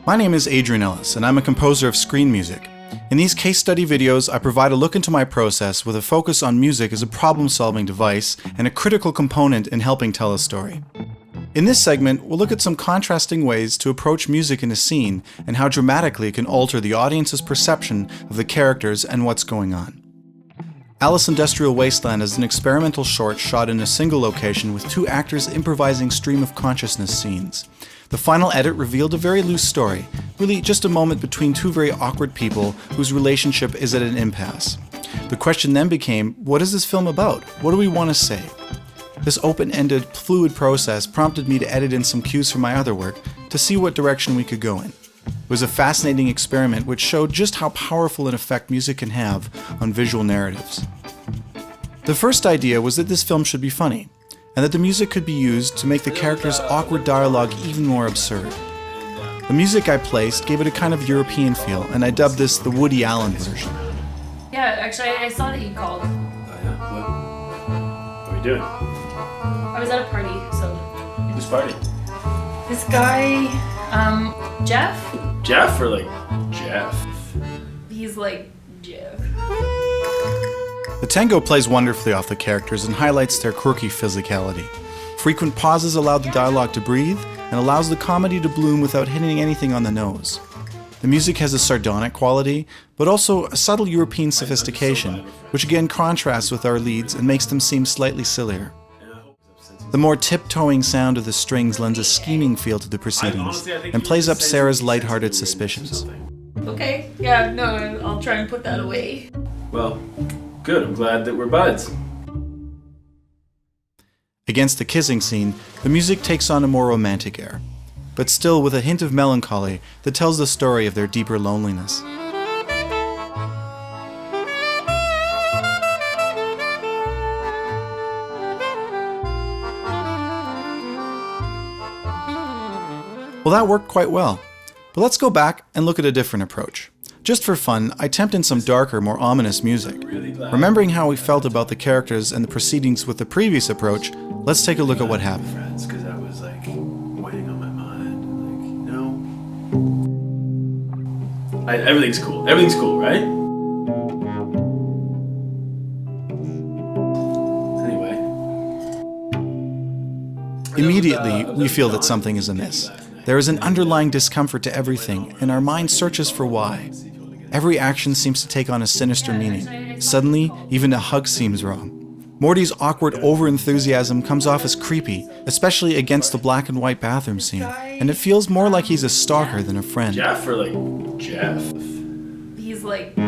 My name is Adrian Ellis, and I'm a composer of screen music. In these case study videos, I provide a look into my process with a focus on music as a problem-solving device and a critical component in helping tell a story. In this segment, we'll look at some contrasting ways to approach music in a scene and how dramatically it can alter the audience's perception of the characters and what's going on. Alice Industrial Wasteland is an experimental short shot in a single location with two actors improvising stream of consciousness scenes. The final edit revealed a very loose story, really just a moment between two very awkward people whose relationship is at an impasse. The question then became, what is this film about? What do we want to say? This open-ended, fluid process prompted me to edit in some cues from my other work to see what direction we could go in. It was a fascinating experiment which showed just how powerful an effect music can have on visual narratives. The first idea was that this film should be funny, and that the music could be used to make the characters' awkward dialogue even more absurd. The music I placed gave it a kind of European feel, and I dubbed this the Woody Allen version. Yeah, actually, I saw that you called. Oh yeah? What are you doing? I was at a party, so... Whose party? This guy, Jeff? Jeff or like Jeff? He's like Jeff. The tango plays wonderfully off the characters and highlights their quirky physicality. Frequent pauses allow the dialogue to breathe and allows the comedy to bloom without hitting anything on the nose. The music has a sardonic quality, but also a subtle European sophistication, which again contrasts with our leads and makes them seem slightly sillier. The more tiptoeing sound of the strings lends a scheming feel to the proceedings and plays up Sarah's lighthearted suspicions. Okay, yeah, no, I'll try and put that away. Well, good, I'm glad that we're buds. Against the kissing scene, the music takes on a more romantic air, but still with a hint of melancholy that tells the story of their deeper loneliness. Well, that worked quite well, but let's go back and look at a different approach. Just for fun, I temped in some darker, more ominous music. Remembering how we felt about the characters and the proceedings with the previous approach, let's take a look at what happened. Because that was like weighing on my mind. Like, everything's cool. Everything's cool, right? Anyway. Immediately, we feel that something is amiss. There is an underlying discomfort to everything, and our mind searches for why. Every action seems to take on a sinister meaning. Suddenly, even a hug seems wrong. Morty's awkward over-enthusiasm comes off as creepy, especially against the black and white bathroom scene, and it feels more like he's a stalker than a friend. Jeff or like Jeff? He's like Jeff.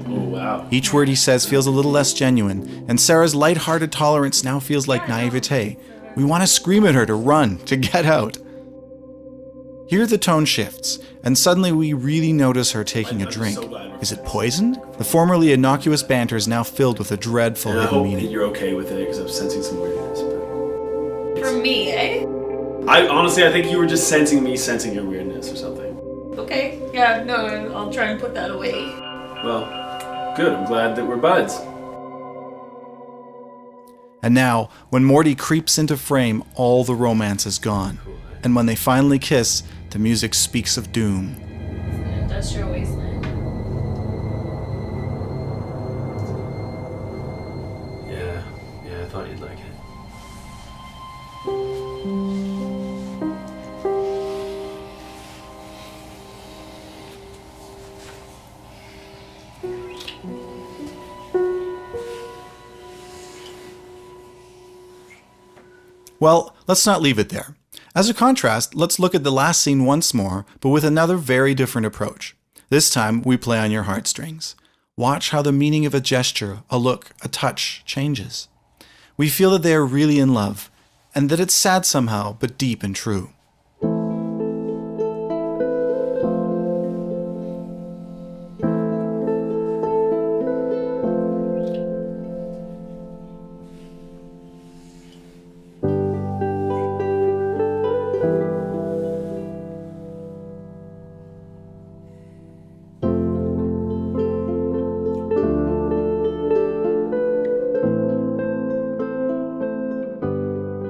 Oh wow. Each word he says feels a little less genuine, and Sarah's light-hearted tolerance now feels like naivete. We want to scream at her to run, to get out. Here the tone shifts, and suddenly we really notice her taking a drink. Is it poisoned? The formerly innocuous banter is now filled with a dreadful And I hidden hope meaning. that you're okay with it because I'm sensing some weirdness. For me, eh? I think you were just sensing me sensing your weirdness or something. Okay, yeah, no, I'll try and put that away. Well, good. I'm glad that we're buds. And now, when Morty creeps into frame, all the romance is gone. And when they finally kiss, the music speaks of doom. It's an industrial wasteland. Yeah, I thought you'd like it. Well, let's not leave it there. As a contrast, let's look at the last scene once more, but with another very different approach. This time, we play on your heartstrings. Watch how the meaning of a gesture, a look, a touch changes. We feel that they are really in love, and that it's sad somehow, but deep and true.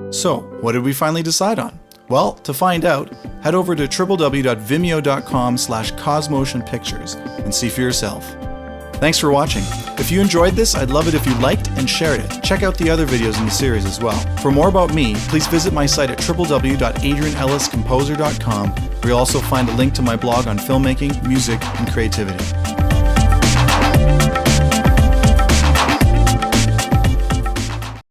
So, what did we finally decide on? Well, to find out, head over to www.vimeo.com/cosmotionpictures and see for yourself. Thanks for watching. If you enjoyed this, I'd love it if you liked and shared it. Check out the other videos in the series as well. For more about me, please visit my site at www.adrianelliscomposer.com, where you'll also find a link to my blog on filmmaking, music, and creativity.